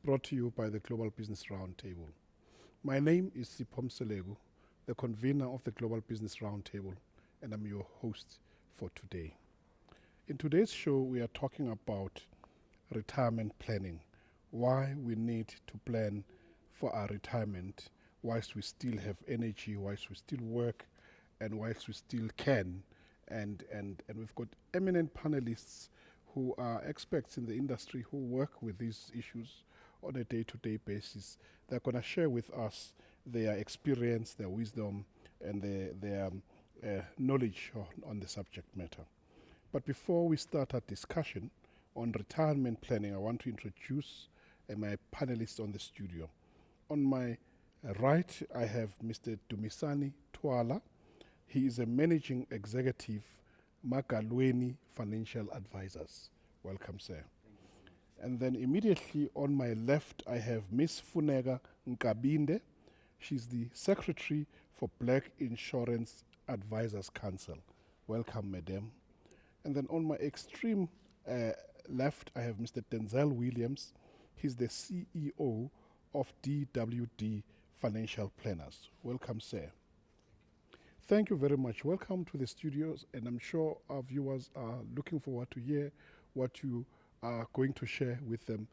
brought to you by the Global Business Roundtable. My name is Sipho Mseleku, the convener of the Global Business Roundtable, and I'm your host for today. In today's show, we are talking about retirement planning, why we need to plan for our retirement whilst we still have energy, whilst we still work, and whilst we still can. And we've got eminent panelists who are experts in the industry who work with these issues on a day-to-day basis. They're going to share with us their experience, their wisdom, and their knowledge on the subject matter. But before we start our discussion on retirement planning, I want to introduce my panelists on the studio. On my right, I have Mr Dumisani Twala. He is a managing executive, Magalweni Financial Advisors. Welcome, sir. And then immediately on my left, I have Miss Funeka Nkabinde. She's the Secretary for Black Insurance Advisors Council. Welcome, madam. And then on my extreme left, I have Mr. Denzel Williams. He's the CEO of DWD Financial Planners. Welcome, sir. Thank you very much. Welcome to the studios, and I'm sure our viewers are looking forward to hear what you are going to share with them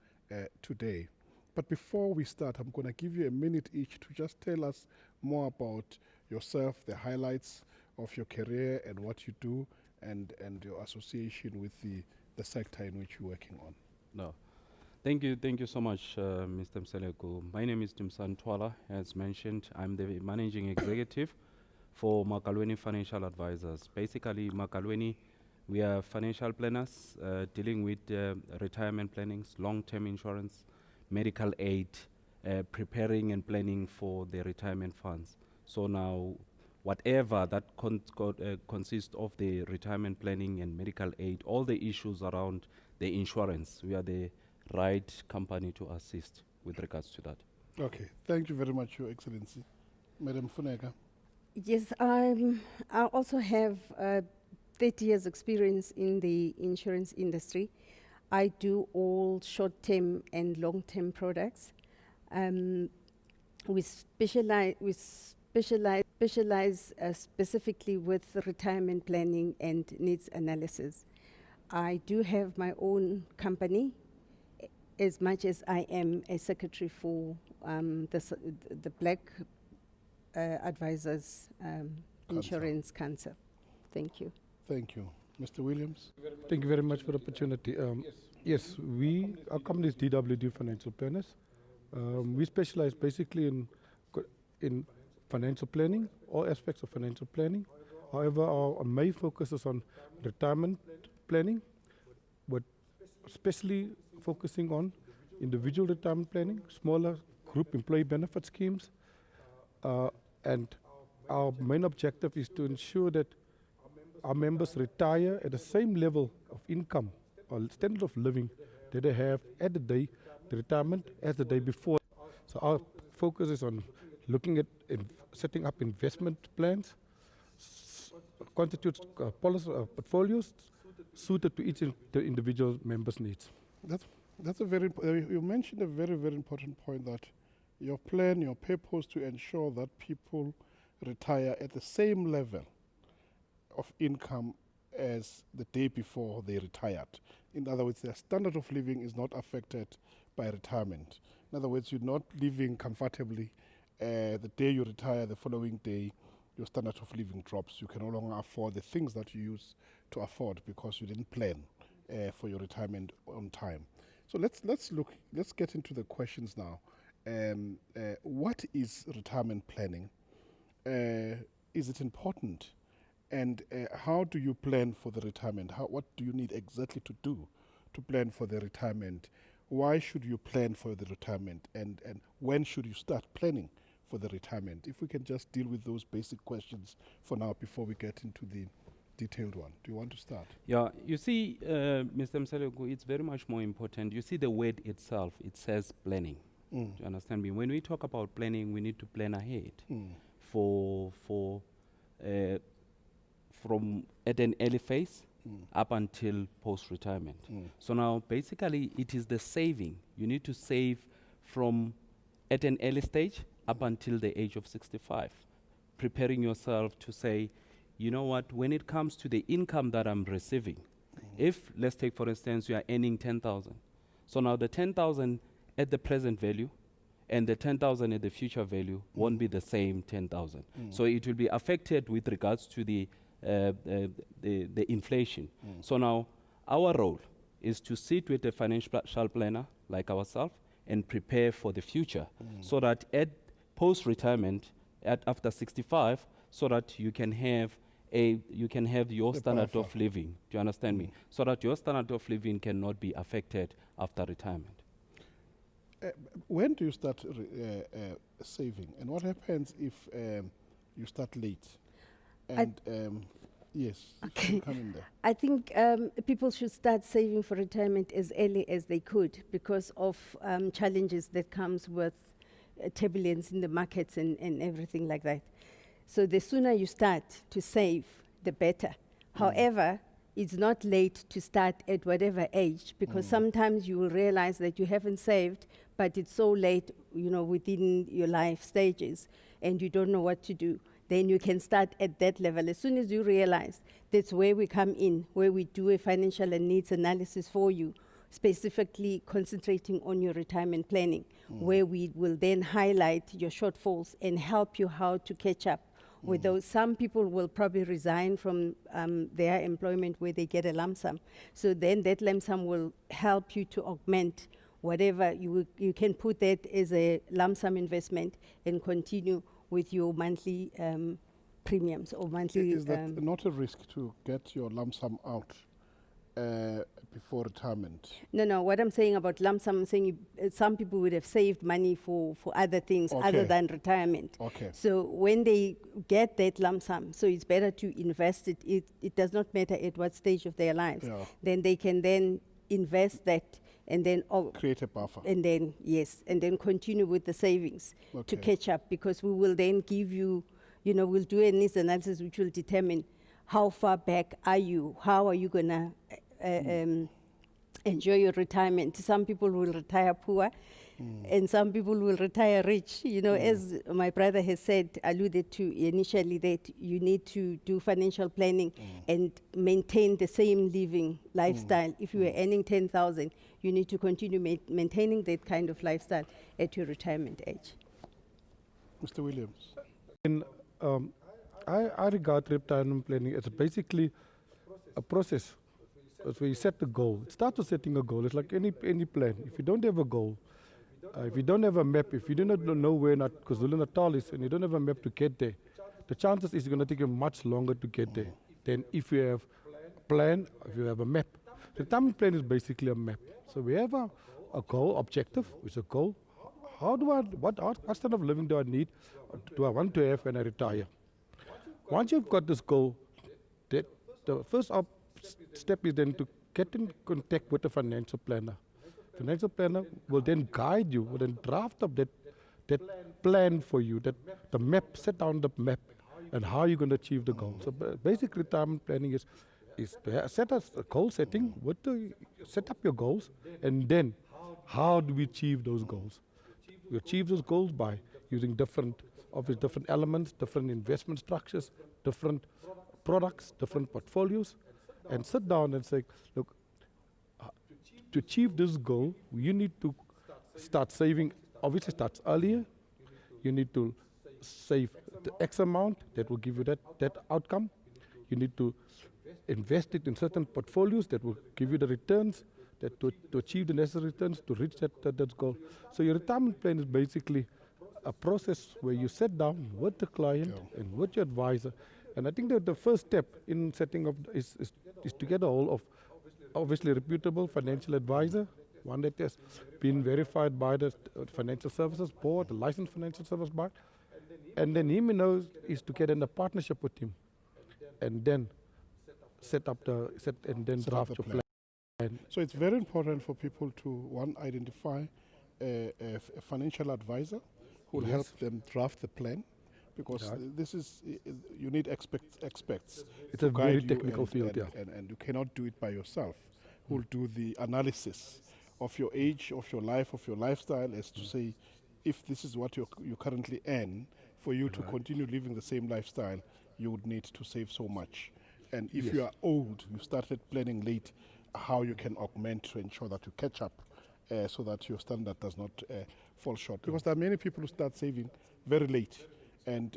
today. But before we start, I'm going to give you a minute each to just tell us more about yourself, the highlights of your career and what you do, and your association with the sector in which you're working on. No. Thank you so much, Mr. Mseleku. My name is Dumisani Twala. As mentioned, I'm the managing executive for Magalweni Financial Advisors. Basically, Magalweni, we are financial planners dealing with retirement plannings, long-term insurance, medical aid, preparing and planning for the retirement funds. So now, whatever that consists of the retirement planning and medical aid, all the issues around the insurance, we are the right company to assist with regards to that. Okay, thank you very much, Your Excellency. Madam Funeka. Yes, I also have 30 years experience in the insurance industry. I do all short-term and long-term products. We specialize specifically with retirement planning and needs analysis. I do have my own company, as much as I am a secretary for the Black Advisors Insurance Council. Thank you. Thank you. Mr. Williams? Thank you very much for the opportunity. Yes, our company is DWD Financial Planners. We specialize basically in financial planning, all aspects of financial planning. However, our main focus is on retirement planning, but especially focusing on individual retirement planning, smaller group employee benefit schemes, and our main objective is to ensure that our members retire at the same level of income or standard of living that they have at the retirement as the day before. So our focus is on looking at setting up investment plans, constitutes policy portfolios suited to each the individual member's needs. That's a very you mentioned a very, very important point, that your plan, your purpose to ensure that people retire at the same level of income as the day before they retired. In other words, their standard of living is not affected by retirement. In other words, you're not living comfortably. The day you retire, the following day, your standard of living drops. You can no longer afford the things that you used to afford because you didn't plan for your retirement on time. So let's get into the questions now. What is retirement planning? Is it important? And how do you plan for the retirement? What do you need exactly to do to plan for the retirement? Why should you plan for the retirement? And when should you start planning for the retirement? If we can just deal with those basic questions for now before we get into the detailed one. Do you want to start? Yeah, you see, Mr. Mseleku, it's very much more important. You see the word itself, it says planning. Do you understand me? When we talk about planning, we need to plan ahead from at an early phase up until post-retirement. So now, basically, it is the saving. You need to save from at an early stage up until the age of 65, preparing yourself to say, you know what, when it comes to the income that I'm receiving, if, let's take for instance, you are earning 10,000. So now the 10,000 at the present value and the 10,000 at the future value won't be the same 10,000. So it will be affected with regards to the inflation. So now our role is to sit with a financial planner like ourselves and prepare for the future, so that at post-retirement, after 65, so that you can have your The standard buffer. of living. Do you understand me? So that your standard of living cannot be affected after retirement. When do you start saving, and what happens if you start late? And yes, Okay. come in there. I think people should start saving for retirement as early as they could because of challenges that comes with turbulence in the markets and everything like that. So the sooner you start to save, the better. However, it's not late to start at whatever age, because sometimes you will realize that you haven't saved, but it's so late, within your life stages, and you don't know what to do. Then you can start at that level. As soon as you realize, that's where we come in, where we do a financial and needs analysis for you, specifically concentrating on your retirement planning, where we will then highlight your shortfalls and help you how to catch up with those. Some people will probably resign from their employment where they get a lump sum. So then that lump sum will help you to augment whatever you can put that as a lump sum investment and continue with your monthly premiums or monthly. Is that not a risk to get your lump sum out before retirement? No, what I'm saying about lump sum, I'm saying some people would have saved money for other things other Okay. than retirement. Okay. So when they get that lump sum, so it's better to invest it. It does not matter at what stage of their lives. Yeah. Then they can then invest that and then Create a buffer. and then and then continue with the savings to Okay. catch up, because we will then give you, we'll do a needs analysis which will determine how far back are you, how are you gonna enjoy your retirement. Some people will retire poor, and some people will retire rich. As my brother has said, alluded to initially, that you need to do financial planning and maintain the same living lifestyle. If you are earning 10,000, you need to continue maintaining that kind of lifestyle at your retirement age. Mr. Williams. I regard retirement planning as basically a process. It's where you set the goal. It starts with setting a goal. It's like any plan. If you don't have a goal, if you don't have a map, if you do not know where KwaZulu-Natal is, and you don't have a map to get there, the chances is it's going to take you much longer to get there than if you have a plan, if you have a map. The retirement plan is basically a map. So we have a goal, objective, which is a goal. What standard of living do I need, do I want to have when I retire? Once you've got this goal, the first step is then to get in contact with a financial planner. Financial planner will then guide you, will then draft up that plan for you, the map, set down the map, and how you're going to achieve the goal. So basic retirement planning is to set us a goal setting, set up your goals, and then how do we achieve those goals? We achieve those goals by using different elements, different investment structures, different products, different portfolios, and sit down and say, look, to achieve this goal, you need to start saving. Obviously, starts earlier. You need to save the X amount that will give you that outcome. You need to invest it in certain portfolios that will give you the returns, that to achieve the necessary returns to reach that goal. So your retirement plan is basically a process where you sit down with the client and with your advisor. And I think that the first step in setting up is to get a hold of obviously a reputable financial advisor, one that has been verified by the Financial Services Board, the licensed financial service board, and then him knows is to get in a partnership with him, and then draft your plan. So it's very important for people to identify a financial advisor who will help them draft the plan, because this is you need experts. It's a very technical field, and you cannot do it by yourself. Who'll do the analysis of your age, of your life, of your lifestyle, as to say, if this is what you currently earn, for you to continue living the same lifestyle, you would need to save so much. And if you are old, you started planning late, how you can augment to ensure that you catch up, so that your standard does not fall short. Because there are many people who start saving very late, and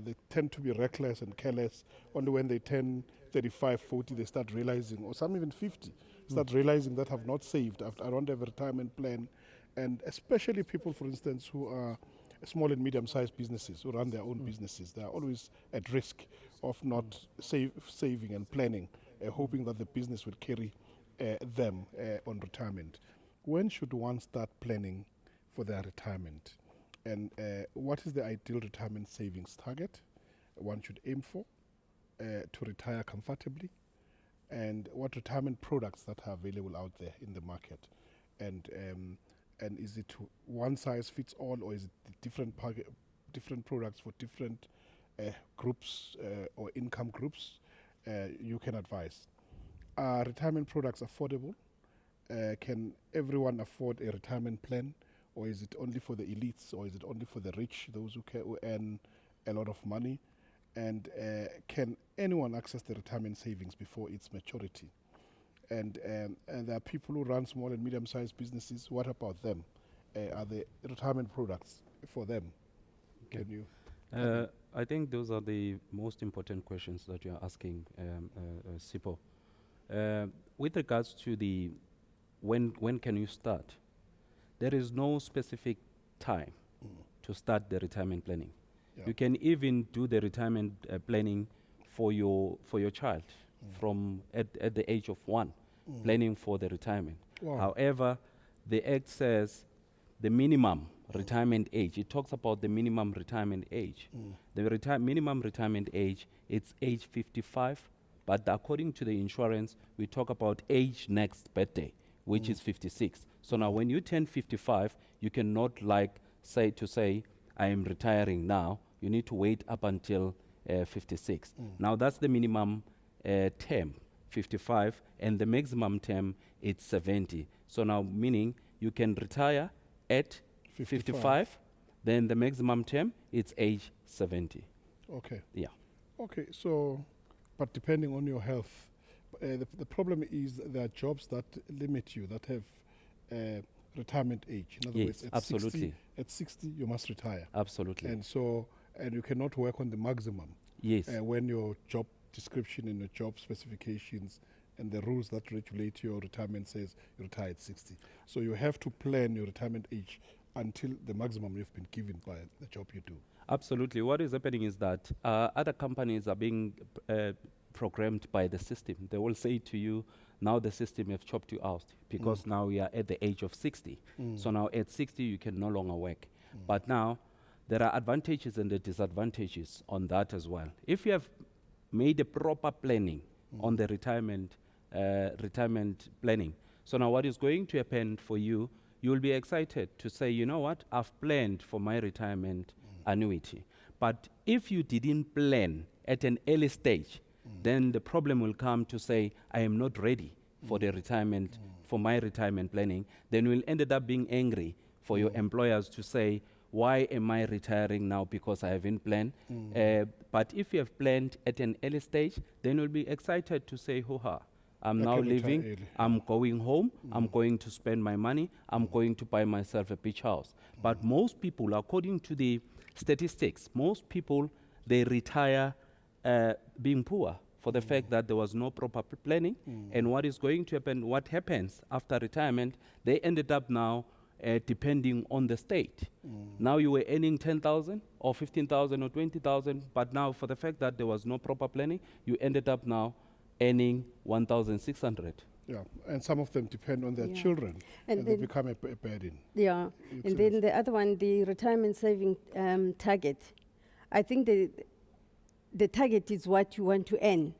they tend to be reckless and careless. Only when they turn 35, 40, they start realizing, or some even 50, start realizing that have not saved. I don't have a retirement plan. And especially people, for instance, who are small and medium-sized businesses, who run their own businesses, they are always at risk of not saving and planning, hoping that the business will carry them on retirement. When should one start planning for their retirement? And what is the ideal retirement savings target one should aim for to retire comfortably? And what retirement products that are available out there in the market? And is it one size fits all, or is it different products for different groups or income groups? You can advise. Are retirement products affordable? Can everyone afford a retirement plan? Or is it only for the elites? Or is it only for the rich, those who earn a lot of money? And can anyone access the retirement savings before its maturity? And there are people who run small and medium-sized businesses. What about them? Are there retirement products for them? Okay. Can you? I think those are the most important questions that you are asking, Sipho. With regards to the when can you start, there is no specific time to start the retirement planning. Yeah. You can even do the retirement planning for your child from at the age of 1, planning for the retirement. Wow. However, the Act says the minimum retirement age. It talks about the minimum retirement age. The minimum retirement age, it's age 55, but according to the insurance, we talk about age next birthday, which is 56. So now when you turn 55, you cannot say, I am retiring now. You need to wait up until 56. Now that's the minimum term, 55, and the maximum term, it's 70. So now meaning you can retire at 55, then the maximum term, it's age 70. Okay. Yeah. Okay, so, but depending on your health, the problem is there are jobs that limit you, that have retirement age. In other Yes, words, absolutely. At 60, you must retire. Absolutely. And so, and you cannot work on the maximum. Yes. When your job description and your job specifications and the rules that regulate your retirement says you retire at 60. So you have to plan your retirement age until the maximum you've been given by the job you do. Absolutely. What is happening is that other companies are being programmed by the system. They will say to you, now the system have chopped you out because now we are at the age of 60. So now at 60, you can no longer work. But now there are advantages and the disadvantages on that as well. If you have made a proper planning on the retirement planning, so now what is going to happen for you, you will be excited to say, you know what, I've planned for my retirement annuity. But if you didn't plan at an early stage, then the problem will come to say, I am not ready for the retirement, for my retirement planning. Then you'll end up being angry for your employers to say, why am I retiring now because I haven't planned? But if you have planned at an early stage, then you'll be excited to say, hoo-ha, I'm now can retire leaving, early. I'm going home, I'm going to spend my money, I'm going to buy myself a beach house. But most people, according to the statistics, most people, they retire being poor for the fact that there was no proper planning. And what is going to happen, what happens after retirement, they ended up now depending on the state. Now you were earning 10,000 or 15,000 or 20,000, but now for the fact that there was no proper planning, you ended up now earning 1,600. Yeah, and some of them depend on their Yeah. children, And and they then- become a burden. Yeah, It's and then the other one, the retirement saving target. I think the target is what you want to earn.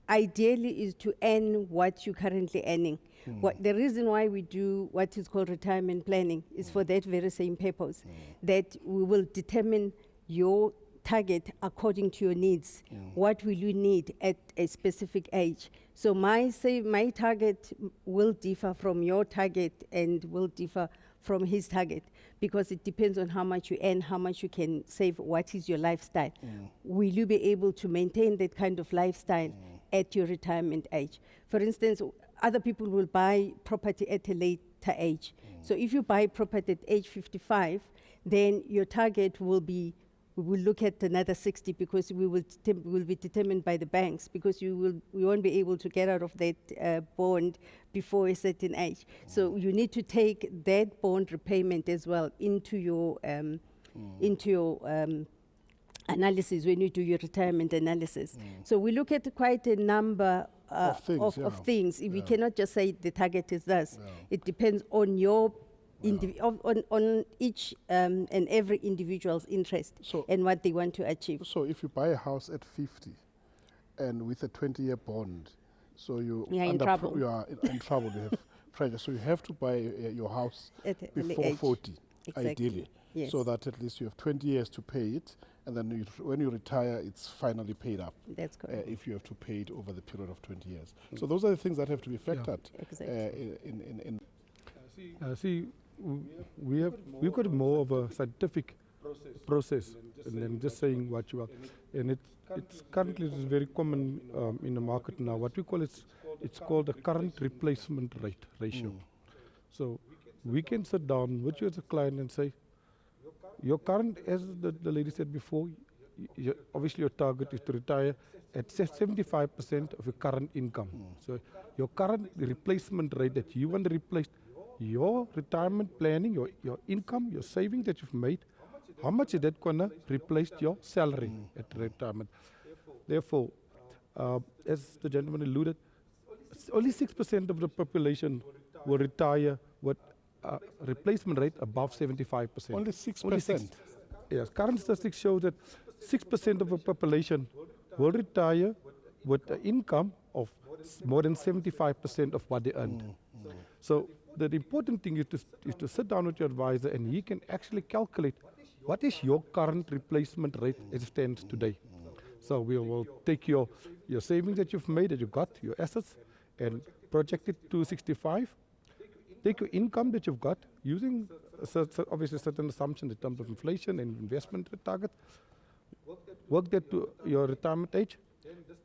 Ideally is to earn what you're currently earning. What the reason why we do what is called retirement planning is for that very same purpose, that we will determine your target according to your needs. What will you need at a specific age? So my target will differ from your target and will differ from his target, because it depends on how much you earn, how much you can save, what is your lifestyle. Will you be able to maintain that kind of lifestyle at your retirement age? For instance, other people will buy property at a later age. So if you buy property at age 55, then your target will be, we will look at another 60, because we will be determined by the banks, because we won't be able to get out of that bond before a certain age. So you need to take that bond repayment as well into your analysis when you do your retirement analysis. So we look at quite a number Of things, of yeah. things. We Yeah. cannot just say the target is this. Yeah. It depends on your on each and every individual's interest So- and what they want to achieve. So if you buy a house at 50 and with a 20-year bond, so you You are in trouble. You are in trouble. You have pressure. So you have to buy your house At an early before age. 40, Exactly. ideally, Yes. so that at least you have 20 years to pay it, and then when you retire, it's finally paid up. That's correct. If you have to pay it over the period of 20 years. So those are the things that have to be factored Exactly. in We've got more of a scientific process than just saying what you are. And it's currently it's very common in the market now. What we call it's called the current replacement rate ratio. So we can sit down with you as a client and say, your current, as the lady said before, obviously your target is to retire at 75% of your current income. So your current replacement rate that you want to replace, your retirement planning, your income, your saving that you've made, how much is that going to replace your salary at retirement? Therefore, as the gentleman alluded, only 6% of the population will retire with a replacement rate above 75%. only 6%. Only yes, current statistics show that 6% of the population will retire with an income of more than 75% of what they earned. So the important thing is to sit down with your advisor, and he can actually calculate what is your current replacement rate as it stands today. So we will take your savings that you've made, that you got, your assets, and project it to 65. Take your income that you've got, using obviously certain assumptions in terms of inflation and investment target, work that to your retirement age,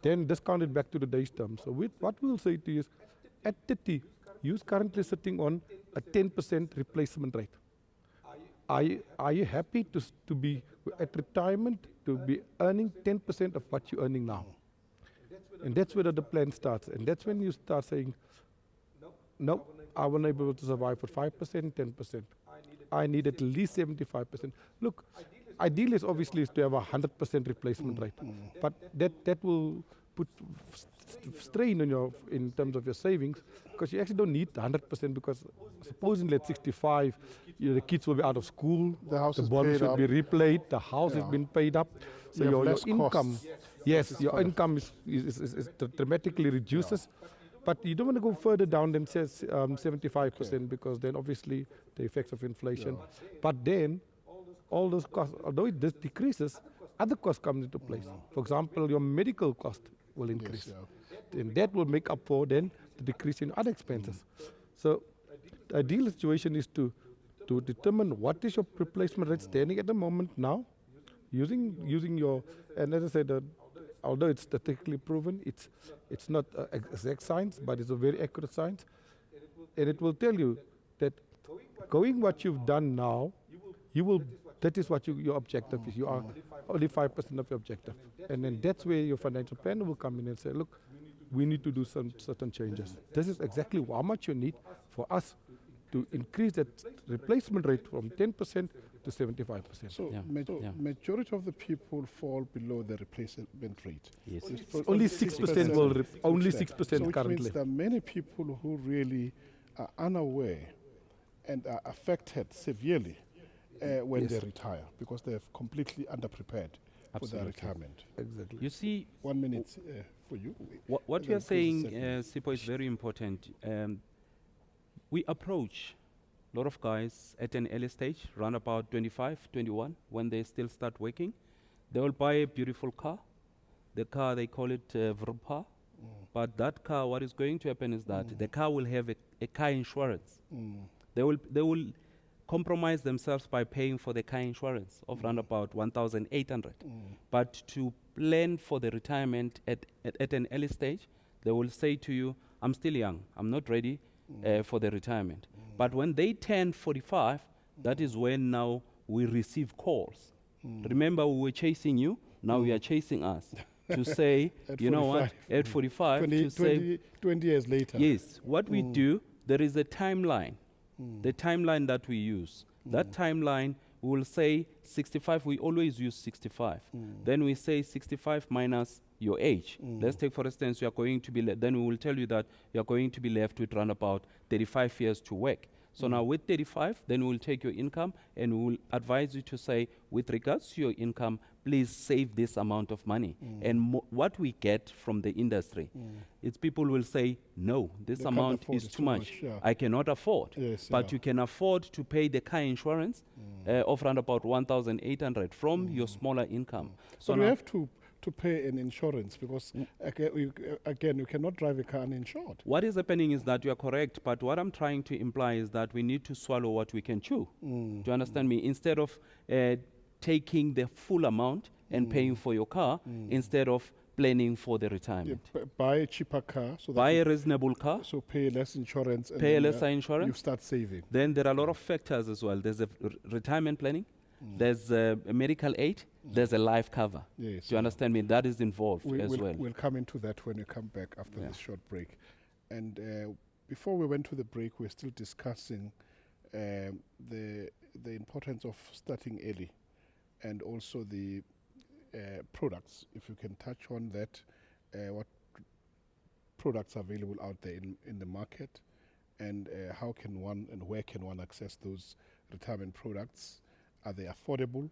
then discount it back to today's terms. So what we'll say to you is, at 30, you're currently sitting on a 10% replacement rate. Are you happy to be at retirement, to be earning 10% of what you're earning now? And that's where the plan starts. And that's when you start saying, no, I won't be able to survive with 5%, 10%. I need at least 75%. Look, ideal is obviously to have a 100% replacement rate. But that will put strain on in terms of your savings, because you actually don't need 100%, because supposing at 65, the kids will be out of school, The house is bonds paid will up. be replayed, the house has been paid up, so You have your less income, costs. yes, your income is dramatically reduces. But you don't want to go further down than 75%, because then obviously the effects of inflation. But then all those costs, although it decreases, other costs come into place. For example, your medical cost will increase. And that will make up for then the decrease in other expenses. So the ideal situation is to determine what is your replacement rate standing at the moment now, using your, and as I said, although it's statistically proven, it's not exact science, but it's a very accurate science. And it will tell you that going what you've done now, that is what your objective is. You are only 5% of your objective. And then that's where your financial planner will come in and say, look, we need to do some certain changes. This is exactly how much you need for us to increase that replacement rate from 10% to 75%. So Yeah. majority of the people fall below the replacement rate. Yes. Only 6% will, only 6% So which currently. means there are many people who really are unaware and are affected severely when they retire, because they're completely underprepared for their Absolutely. retirement. Exactly. You see, 1 minute for you. what And you are then saying, 20 seconds. Sipho, is very important. We approach a lot of guys at an early stage, around about 25, 21, when they still start working. They will buy a beautiful car. The car, they call it Vrpa. But that car, what is going to happen is that the car will have a car insurance. They will compromise themselves by paying for the car insurance of around about 1,800. But to plan for the retirement at an early stage, they will say to you, I'm still young, I'm not ready for the retirement. But when they turn 45, that is when now we receive calls. Remember, we were chasing you, now you are chasing us. To say, At you know what, 45. at 45, 20, to say, 20 years later. yes, what we do, there is a timeline, the timeline that we use. That timeline, we will say 65, we always use 65. Then we say 65 minus your age. Let's take, for instance, you are going to be, then we will tell you that you are going to be left with around about 35 years to work. So now with 35, then we'll take your income and we will advise you to say, with regards to your income, please save this amount of money. And what we get from the industry, it's people will say, no, this They can't amount afford is it too much. I cannot afford. Yes, But you can afford to pay the car insurance of around about 1,800 from your smaller income. So you now- have to pay an insurance because again, you cannot drive a car uninsured. What is happening is that you are correct, but what I'm trying to imply is that we need to swallow what we can chew. Do you understand me? Instead of taking the full amount and paying for your car, instead of planning for the Yeah, retirement. buy a cheaper car so that Buy you a reasonable car, so pay less insurance and pay then, lesser you insurance. start saving. Then there are a lot of factors as well. There's a retirement planning, there's a medical aid, there's a life cover. Yes, Do you understand me? That is involved as well. We'll come into that when we come back after Yeah. this short break. And before we went to the break, we're still discussing the importance of starting early and also the products. If you can touch on that, what products are available out there in the market, and how can one and where can one access those retirement products? Are they affordable?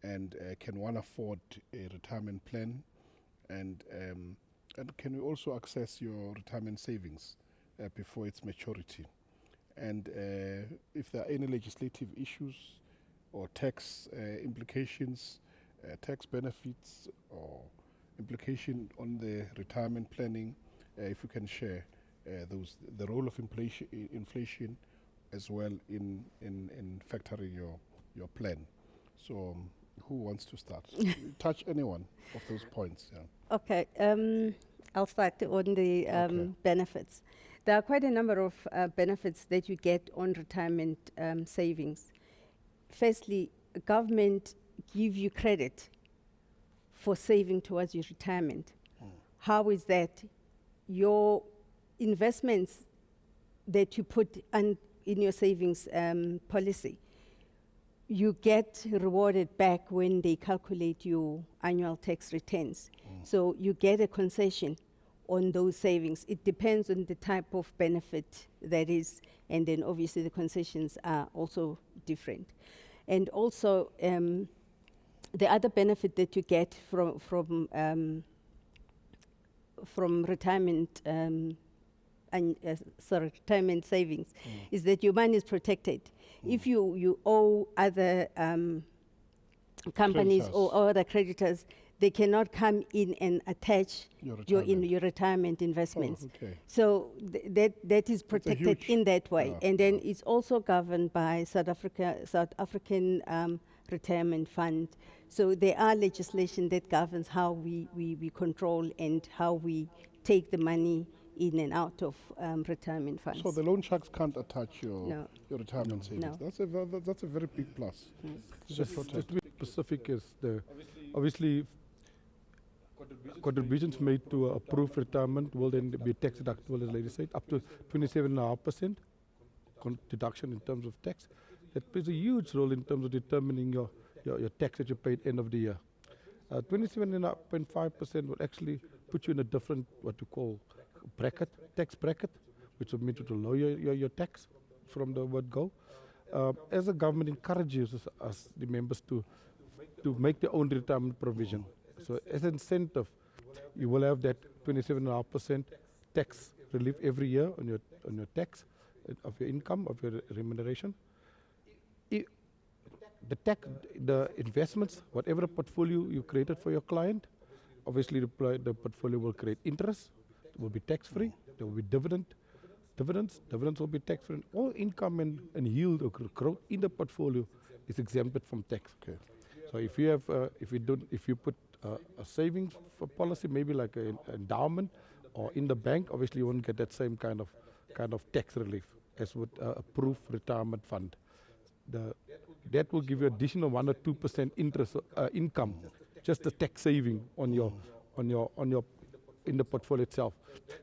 And can one afford a retirement plan? And can we also access your retirement savings before its maturity? And if there are any legislative issues or tax implications, tax benefits or implication on the retirement planning, if you can share the role of inflation as well in factoring your plan. So who wants to start? Touch any one of those points. Yeah. Okay, I'll start on the Okay. benefits. There are quite a number of benefits that you get on retirement savings. Firstly, government give you credit for saving towards your retirement. How is that? Your investments that you put in your savings policy, you get rewarded back when they calculate your annual tax returns. So you get a concession on those savings. It depends on the type of benefit that is, and then obviously the concessions are also different. And also, the other benefit that you get from retirement retirement savings is that your money is protected. If you owe other companies Creditors. or other creditors, they cannot come in and attach Your your retirement investments. Oh, okay. So that is protected huge- in that way. yeah, And then it's also governed by South African Retirement Fund. So there are legislation that governs how we control and how we take the money in and out of retirement funds. So the loan sharks can't attach No. your retirement savings. No. That's a very big plus. Just to be specific, is obviously contributions made to approved retirement will then be tax deductible, as lady said, up to 27.5% deduction in terms of tax. That plays a huge role in terms of determining your tax that you pay at the end of the year. 27.5% will actually put you in a different, what you call, tax bracket, which will mean to lower your tax from the word go. As the government encourages us, the members, to make their own retirement provision. So as an incentive, you will have that 27.5% tax relief every year on your tax of your income, of your remuneration. the investments, whatever portfolio you created for your client, obviously the portfolio will create interest, it will be tax-free, there will be dividends will be tax-free, and all income and yield or growth in the portfolio is exempted from tax. Okay. So if you have, if you put a savings for policy, maybe like an endowment or in the bank, obviously you won't get that same kind of tax relief as would a approved retirement fund. That will give you additional 1 or 2% interest income, just a tax saving on your in the portfolio itself.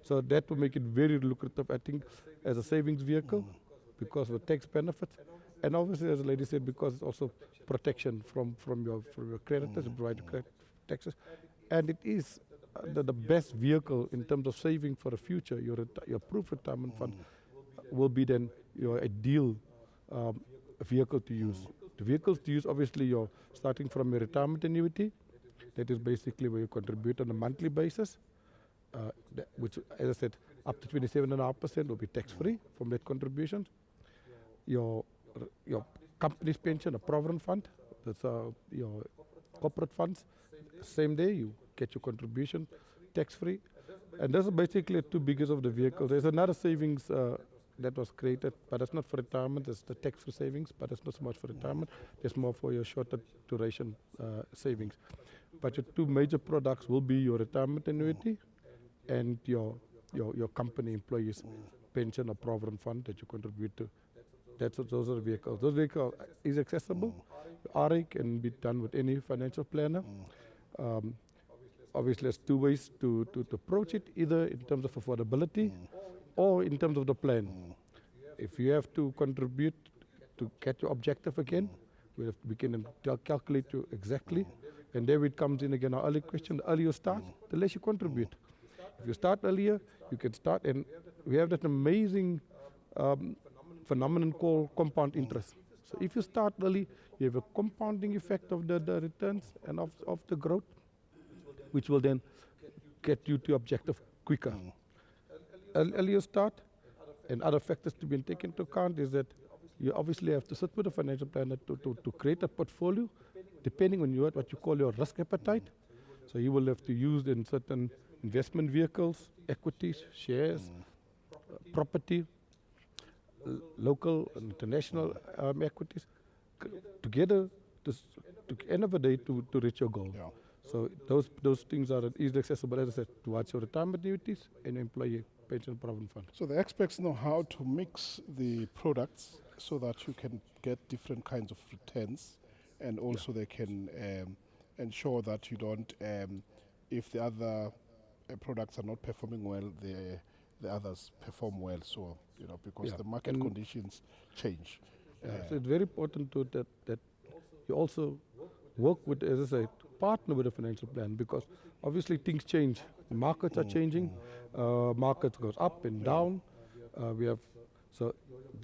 So that will make it very lucrative, I think, as a savings vehicle because of the tax benefits, and obviously, as the lady said, because it's also protection from your creditors, provide taxes, and it is the best vehicle in terms of saving for the future. Your approved retirement fund will be then your ideal vehicle to use. The vehicles to use, obviously, you're starting from a retirement annuity. That is basically where you contribute on a monthly basis, which, as I said, up to 27.5% will be tax-free from that contribution. Your company's pension, a provident fund, that's your corporate funds. Same day, you get your contribution tax-free. And those are basically the two biggest of the vehicles. There's another savings that was created, but that's not for retirement. It's the tax-free savings, but it's not so much for retirement. It's more for your shorter duration savings. But your two major products will be your retirement annuity and your company employees' pension or provident fund that you contribute to. Those are the vehicles. Those vehicles is accessible. RA can be done with any financial planner. Obviously, there's two ways to approach it, either in terms of affordability or in terms of the plan. If you have to contribute to get your objective again, we can calculate you exactly. And there it comes in again, our early question, the earlier you start, the less you contribute. If you start earlier, you can start, and we have that amazing phenomenon called compound interest. So if you start early, you have a compounding effect of the returns and of the growth, which will then get you to objective quicker. Earlier start, and other factors to be taken into account is that you obviously have to sit with a financial planner to create a portfolio, depending on what you call your risk appetite. So you will have to use in certain investment vehicles, equities, shares, property, local and international equities, together to end of the day to reach your goal. Yeah. So those things are easily accessible, as I said, towards your retirement annuities and employee pension provident fund. So the experts know how to mix the products so that you can get different kinds of returns, and also they can ensure that you don't, if the other products are not performing well, the others perform well. So, because the market conditions change. So it's very important that you also work with, as I say, partner with a financial plan, because obviously things change. The markets are changing. Market goes up and down. So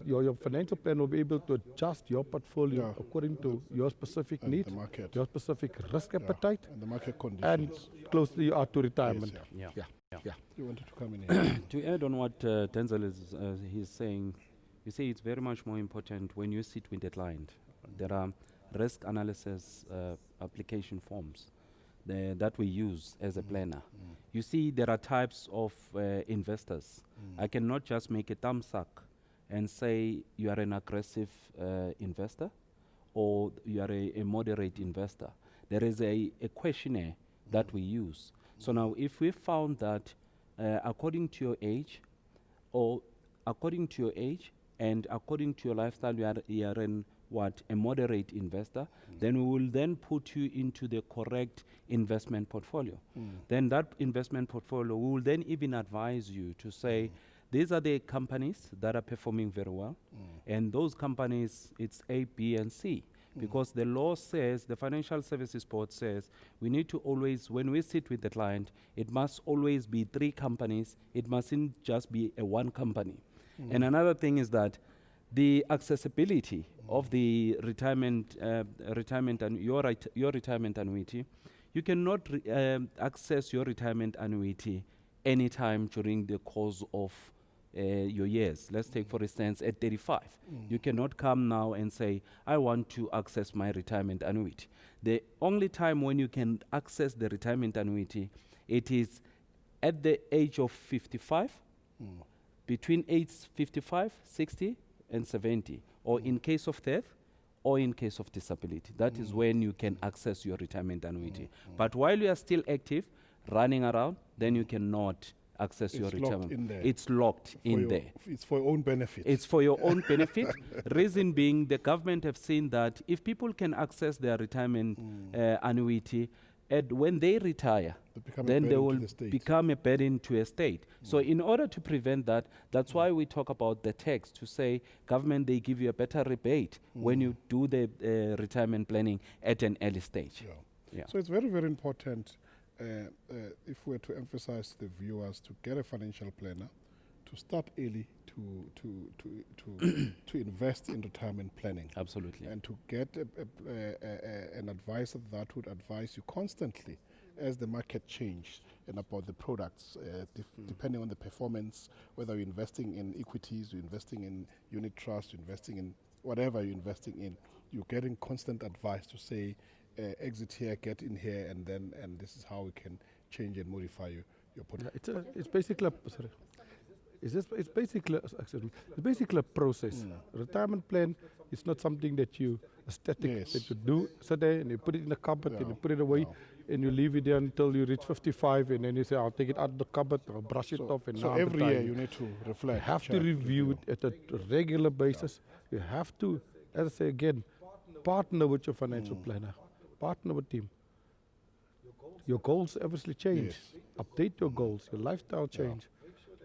your financial plan will be able to adjust your portfolio according to your specific And needs, the market. your specific risk appetite, And the market and conditions. closely you are to retirement. Yeah. You wanted to come in here. To add on what Denzel is he's saying, you see, it's very much more important when you sit with a client. There are risk analysis application forms that we use as a planner. You see, there are types of investors. I cannot just make a thumb suck and say you are an aggressive investor or you are a moderate investor. There is a questionnaire that we use. So now, if we found that according to your age, and according to your lifestyle, you are a moderate investor, then we will then put you into the correct investment portfolio. Then that investment portfolio, we will then even advise you to say, these are the companies that are performing very well, and those companies, it's A, B, and C. Because the law says, the Financial Services Board says, we need to always, when we sit with the client, it must always be 3 companies. It mustn't just be a one company. And another thing is that the accessibility of the retirement and your retirement annuity, you cannot access your retirement annuity anytime during the course of your years. Let's take, for instance, at 35. You cannot come now and say, I want to access my retirement annuity. The only time when you can access the retirement annuity, it is at the age of 55, between age 55, 60, and 70, or in case of death, or in case of disability. That is when you can access your retirement annuity. But while you are still active, running around, then you cannot access your retirement. It's locked in there. It's for your own benefit. It's for your own benefit. Reason being, the government have seen that if people can access their retirement annuity, when they retire, then they will become a burden to a state. So in order to prevent that, that's why we talk about the tax, to say government, they give you a better rebate when you do the retirement planning at an early stage. Yeah. So it's very, very important, if we're to emphasize to the viewers, to get a financial planner, to start early, to invest in retirement planning. Absolutely. And to get an advisor that would advise you constantly as the market changes and about the products, depending on the performance, whether you're investing in equities, you're investing in unit trust, you're investing in whatever you're investing in, you're getting constant advice to say, exit here, get in here, and this is how we can change and modify your portfolio. It's basically it's basically a process. Retirement plan is not something that you static that you do sit there and you put it in the cupboard and you put it away and you leave it there until you reach 55 and then you say, I'll take it out of the cupboard, I'll brush it off. And so every year you need to reflect. You have to review it at a regular basis. You have to, as I say again, partner with your financial planner, partner with him. Your goals obviously change. Update your goals, your lifestyle change.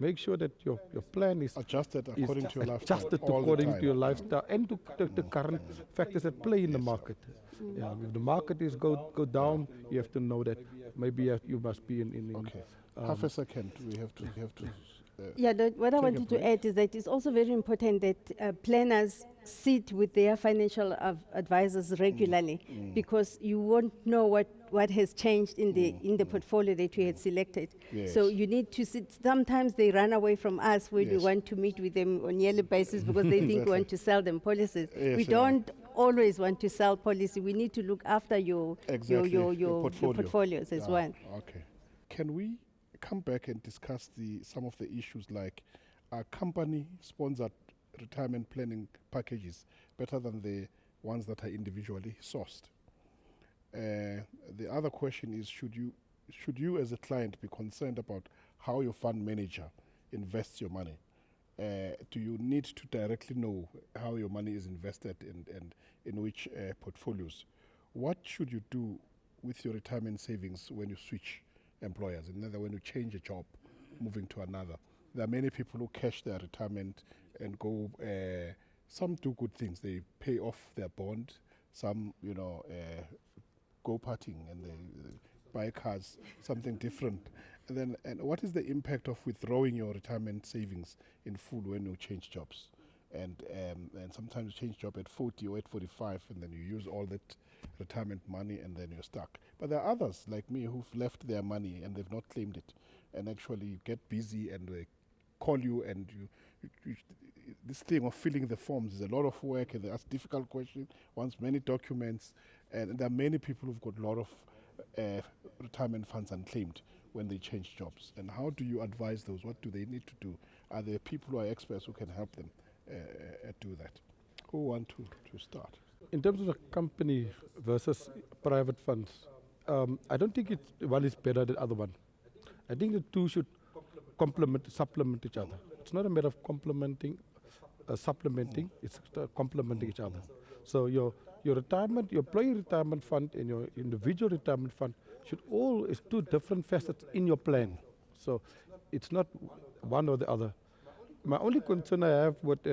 Make sure that your plan is adjusted according to your lifestyle. Adjusted according to your lifestyle and to the current factors that play in the market. Yeah, if the market is go down, you have to know that maybe you must be in okay. Half a second. We have to. What I wanted to add is that it's also very important that planners sit with their financial advisors regularly, because you won't know what has changed in the portfolio that you had selected. Yes. So you need to sit. Sometimes they run away from us when we want to meet with them on yearly basis because they think we want to sell them policies. Yes, we don't always want to sell policy. We need to look after your portfolios as well. Okay. Can we come back and discuss some of the issues, like are company-sponsored retirement planning packages better than the ones that are individually sourced? The other question is, should you as a client be concerned about how your fund manager invests your money? Do you need to directly know how your money is invested and in which portfolios? What should you do with your retirement savings when you switch employers? In other, when you change a job, moving to another, there are many people who cash their retirement and go. Some do good things; they pay off their bond. Some, go partying and they buy cars, something different. And what is the impact of withdrawing your retirement savings in full when you change jobs? And sometimes you change job at 40 or at 45, and then you use all that retirement money, and then you're stuck. But there are others like me who've left their money and they've not claimed it, and actually get busy and they call you, and you this thing of filling the forms is a lot of work, and they ask difficult questions, wants many documents, and there are many people who've got a lot of retirement funds unclaimed when they change jobs. And how do you advise those? What do they need to do? Are there people who are experts who can help them do that? Who want to start? In terms of the company versus private funds, I don't think one is better than the other one. I think the two should supplement each other. It's not a matter of supplementing, it's complementing each other. So your retirement, your employee retirement fund and your individual retirement fund is two different facets in your plan. So it's not one or the other. My only concern I have with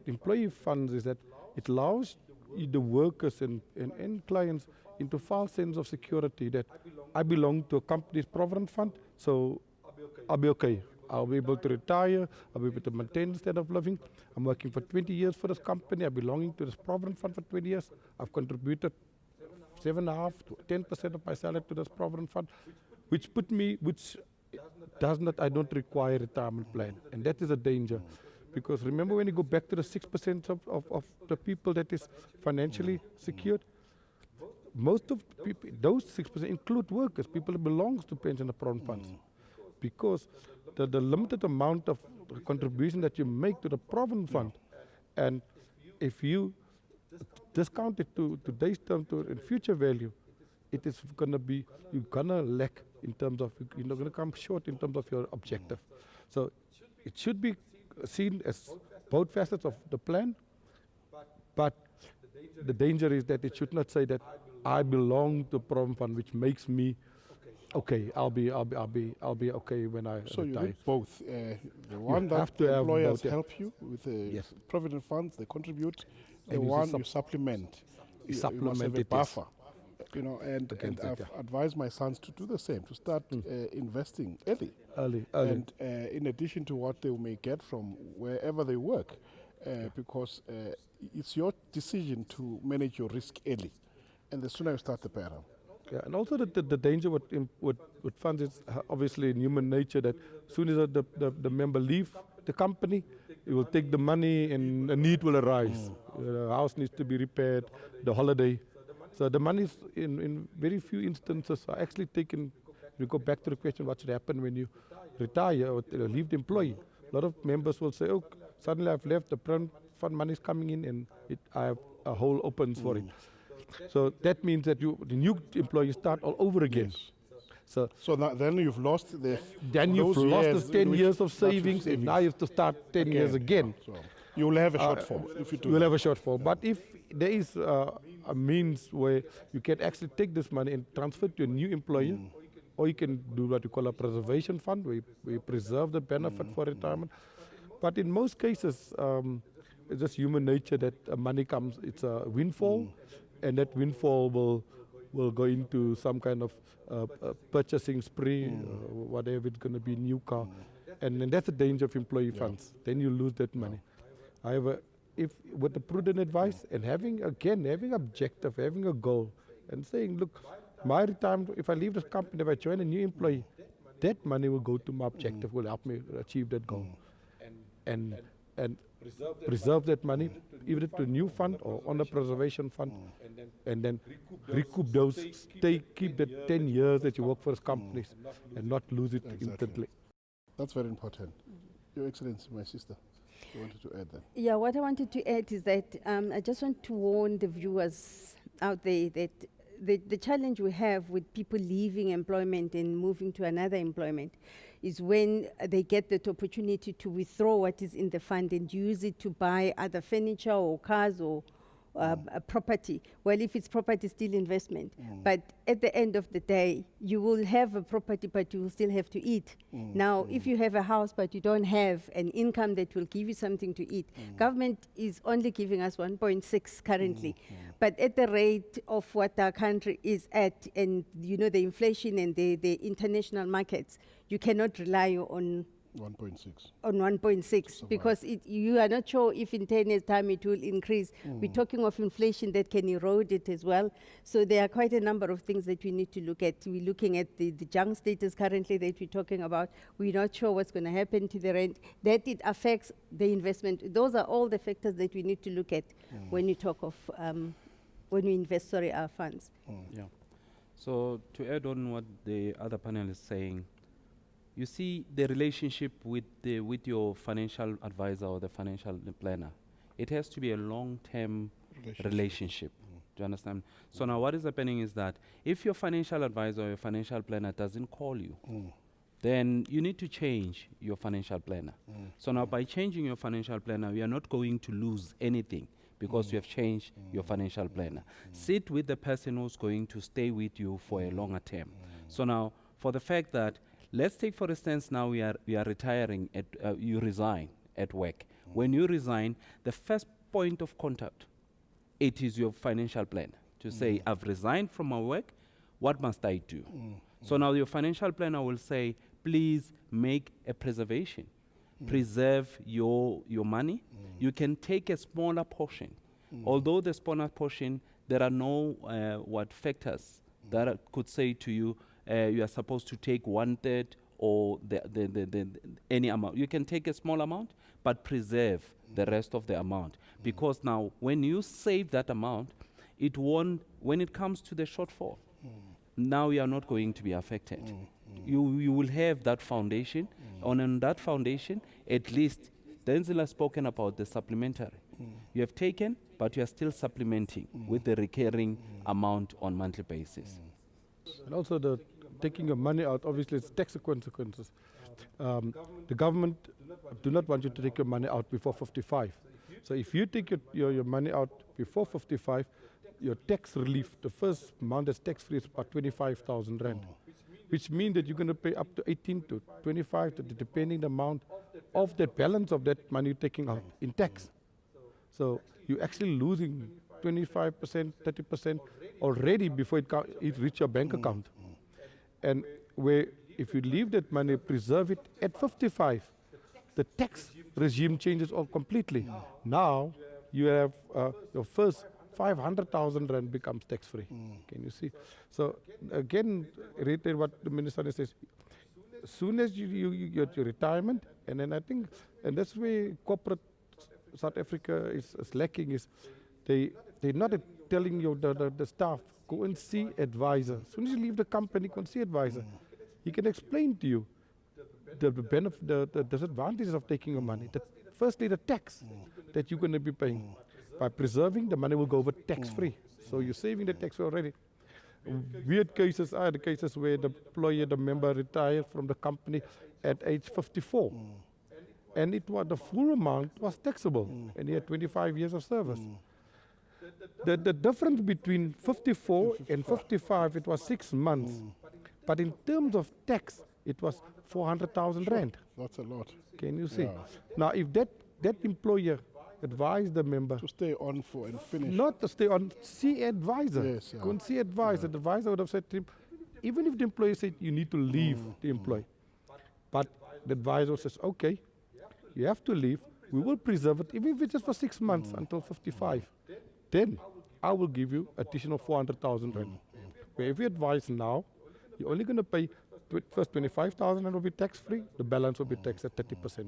employee funds is that it allows the workers and clients into false sense of security that I belong to a company's provident fund, so I'll be okay. I'll be able to retire, I'll be able to maintain the standard of living. I'm working for 20 years for this company, I'm belonging to this provident fund for 20 years. I've contributed 7.5% to 10% of my salary to this provident fund, which I don't require a retirement plan. And that is a danger. Because remember when you go back to the 6% of the people that is financially secured, most of the people, those 6% include workers, people that belongs to pension and provident funds. Because the limited amount of contribution that you make to the provident fund, and if you discount it to today's term to in future value, it is going to be, you're going to lack in terms of, you're not going to come short in terms of your objective. So it should be seen as both facets of the plan, but the danger is that it should not say that I belong to provident fund, which makes me okay. I'll be okay when I So you retire. need both. The one that have to the have employers both, yeah. help you with the Yes. provident funds, they contribute. The And you one sup- you supplement. You must supplement have a it, yes. buffer. You know, and Against I've it, yeah. advised my sons to do the same, to start investing early. Early. And in addition to what they may get from wherever they work, because it's your decision to manage your risk early. And the sooner you start, the better. Yeah, and also the danger with funds is obviously in human nature that as soon as the member leave the company, he will take the money and a need will arise. The house needs to be repaired, the holiday. So the money is in very few instances are actually taken. You go back to the question, what should happen when you retire or leave the employee? A lot of members will say, oh, suddenly I've left, the fund money is coming in and I have a hole opens for it. So that means that the new employees start all over again. Yes. So then you've lost the. Then you've those lost years the 10 in which years of lots savings, and now you have to start 10 years again. So you will have a shortfall if you do. You will that. have a shortfall. But if there is a means where you can actually take this money and transfer it to a new employer, or you can do what you call a preservation fund, where you preserve the benefit for retirement. But in most cases, it's just human nature that money comes, it's a windfall, and that windfall will go into some kind of purchasing spree, whatever it's going to be, new car. And then that's the danger of employee funds. Then you lose that money. However, if with the prudent advice and having objective, having a goal, and saying, look, my retirement, if I leave this company, if I join a new employee, that money will go to my objective, will help me achieve that goal. And preserve that money, either to a new fund or on a preservation fund, and then recoup those, keep the 10 years that you work for those companies and not lose it instantly. That's very important. Your Excellency, my sister, you wanted to add that. Yeah, what I wanted to add is that I just want to warn the viewers out there that the challenge we have with people leaving employment and moving to another employment is when they get that opportunity to withdraw what is in the fund and use it to buy other furniture or cars or a property. Well, if it's property, still investment. But at the end of the day, you will have a property, but you will still have to eat. Now, if you have a house, but you don't have an income that will give you something to eat, government is only giving us 1.6 currently. But at the rate of what our country is at, and you know the inflation and the international markets, you cannot rely on 1.6. on 1.6 because you are not sure if in 10 years time it will increase. We're talking of inflation that can erode it as well. So there are quite a number of things that we need to look at. We're looking at the junk status currently that we're talking about. We're not sure what's going to happen to the rent, that it affects the investment. Those are all the factors that we need to look at when you talk of, when we invest, our funds. Yeah. So to add on what the other panel is saying, you see the relationship with your financial advisor or the financial planner. It has to be a long-term relationship. Do you understand? So now what is happening is that if your financial advisor or your financial planner doesn't call you, then you need to change your financial planner. So now by changing your financial planner, you are not going to lose anything because you have changed your financial planner. Sit with the person who's going to stay with you for a longer term. So now for the fact that, let's take for instance now we are retiring, you resign at work. When you resign, the first point of contact, it is your financial planner to say, I've resigned from my work, what must I do? So now your financial planner will say, please make a preservation. Preserve your money. You can take a smaller portion. Although the smaller portion, there are no factors that could say to you, you are supposed to take 1/3 or any amount. You can take a small amount, but preserve the rest of the amount. Because now, when you save that amount, it won't, when it comes to the shortfall, now you are not going to be affected. You will have that foundation, and on that foundation, at least, Denzel has spoken about the supplementary. You have taken, but you are still supplementing with the recurring amount on monthly basis. And also the taking your money out, obviously it's tax consequences. The government do not want you to take your money out before 55. So if you take your money out before 55, your tax relief, the first amount that's tax-free is about 25,000 rand, which means that you're going to pay up to 18 to 25, depending the amount of the balance of that money you're taking out in tax. So you're actually losing 25%, 30% already before it reaches your bank account. And where if you leave that money, preserve it at 55, the tax regime changes all completely. Now you have your first 500,000 rand becomes tax-free. Can you see? So again, reiterate what the minister says. As soon as you get your retirement, and then I think, and that's where corporate South Africa is lacking, is they're not telling you the staff, go and see advisor. As soon as you leave the company, go and see advisor. He can explain to you the benefit, the disadvantages of taking your money. Firstly, the tax that you're going to be paying. By preserving, the money will go over tax-free. So you're saving the tax already. Weird cases are the cases where the employer, the member retired from the company at age 54. And it was the full amount was taxable, and he had 25 years of service. The difference between 54 and 55, it was 6 months. But in terms of tax, it was 400,000 rand. That's a lot. Can you see? Yeah. Now, if that employer advised the member To stay on for and finish. not to stay on, see advisor. Yes, yeah. Go and see advisor. The advisor would have said to him, even if the employer said you need to leave the employee, but the advisor says, okay, you have to leave. We will preserve it, even if it's just for 6 months until 55. Then I will give you additional 400,000 rand. Where if you advise now, you're only going to pay first 25,000 rand will be tax free. The balance will be taxed at 30%.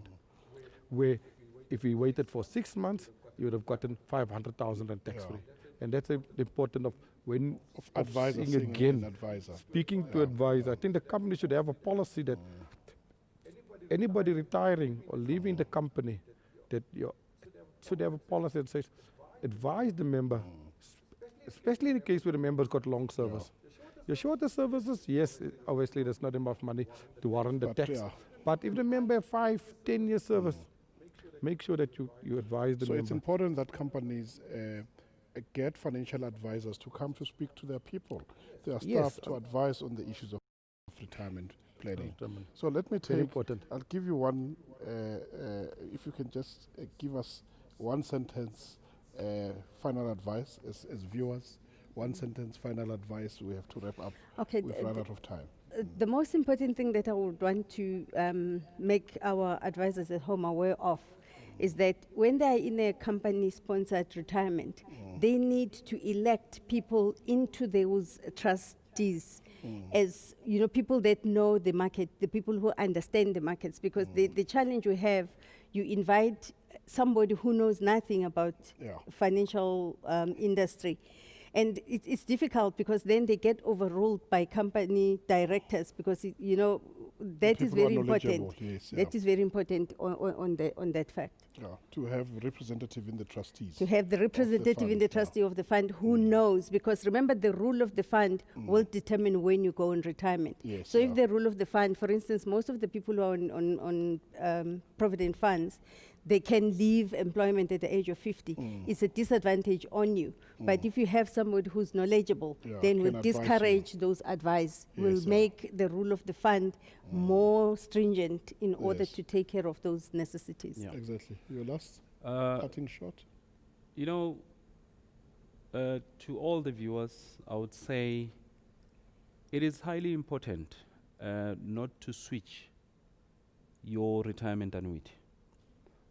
Where if we waited for 6 months, you would have gotten 500,000 rand tax free. And that's the important of when Advisor seeing again. Advisor. Speaking to advisor, I think the company should have a policy that anybody retiring or leaving the company, that you should have a policy that says, advise the member, especially in the case where the member's got long service. Your shorter services, yes, obviously there's not enough money to warrant the But, tax. yeah. But if the member have 5-10 years service, make sure that you advise the So it's member. important that companies get financial advisors to come to speak to their people, their staff, Yes, to advise on the issues of retirement planning. Retirement. So let me Very take, important. I'll give you one, if you can just give us one sentence final advice as viewers, one sentence final advice. We have to wrap up. Okay, We've run out of time. the most important thing that I would want to make our advisors at home aware of is that when they are in a company-sponsored retirement, they need to elect people into those trustees as people that know the market, the people who understand the markets. Because the challenge we have, you invite somebody who knows nothing about financial industry. And it's difficult because then they get overruled by company directors because, that is people very are important. knowledgeable, yes, That is very important on that fact. Yeah, to have representative in the trustees. To have the representative in fund, the trustee of the fund who knows, because remember the rule of the fund will determine when you go on retirement. Yes, So if the rule of the fund, for instance, most of the people who are on provident funds, they can leave employment at the age of 50. It's a disadvantage on you. But if you have somebody who's knowledgeable, then can we'll advise you. discourage those advice. We'll Yes, make the rule of the fund more stringent in order Yes. to take care of those necessities. Yeah. Exactly. Your last cutting short? To all the viewers, I would say it is highly important not to switch your retirement annuity.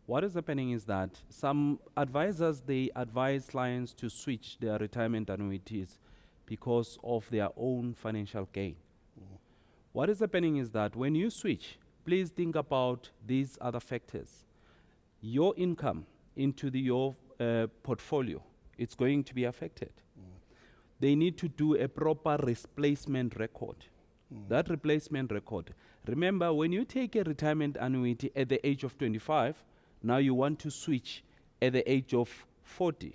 What is happening is that some advisors, they advise clients to switch their retirement annuities because of their own financial gain. What is happening is that when you switch, please think about these other factors. Your income into your portfolio, it's going to be affected. They need to do a proper replacement record. That replacement record. Remember, when you take a retirement annuity at the age of 25, now you want to switch at the age of 40.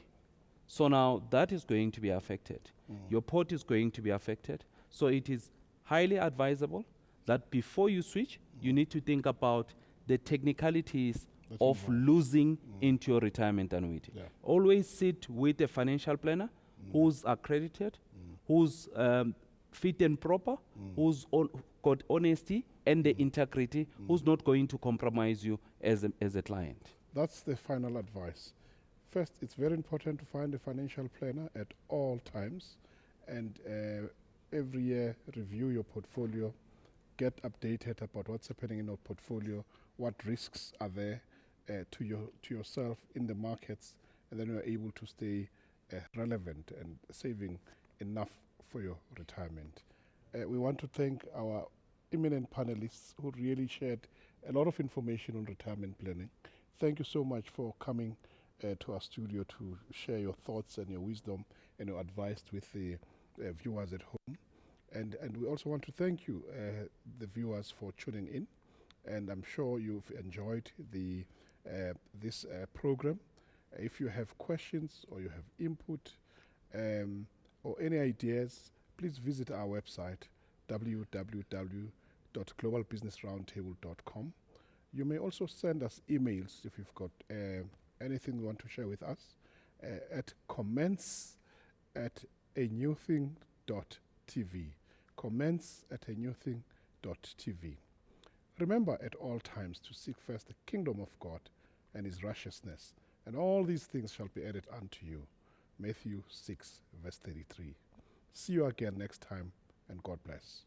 So now that is going to be affected. Your pot is going to be affected. So it is highly advisable that before you switch, you need to think about the technicalities of losing into your retirement annuity. Yeah. Always sit with a financial planner who's accredited, who's fit and proper, who's got honesty and the integrity, who's not going to compromise you as a client. That's the final advice. First, it's very important to find a financial planner at all times, and every year review your portfolio, get updated about what's happening in your portfolio, what risks are there to yourself in the markets, and then you're able to stay relevant and saving enough for your retirement. We want to thank our eminent panelists who really shared a lot of information on retirement planning. Thank you so much for coming to our studio to share your thoughts and your wisdom and your advice with the viewers at home. And we also want to thank you, the viewers, for tuning in. And I'm sure you've enjoyed this program. If you have questions or you have input or any ideas, please visit our website, www.globalbusinessroundtable.com. You may also send us emails if you've got anything you want to share with us at comments@anewthing.tv. comments@anewthing.tv. Remember at all times to seek first the kingdom of God and his righteousness, and all these things shall be added unto you. Matthew 6, verse 33. See you again next time, and God bless.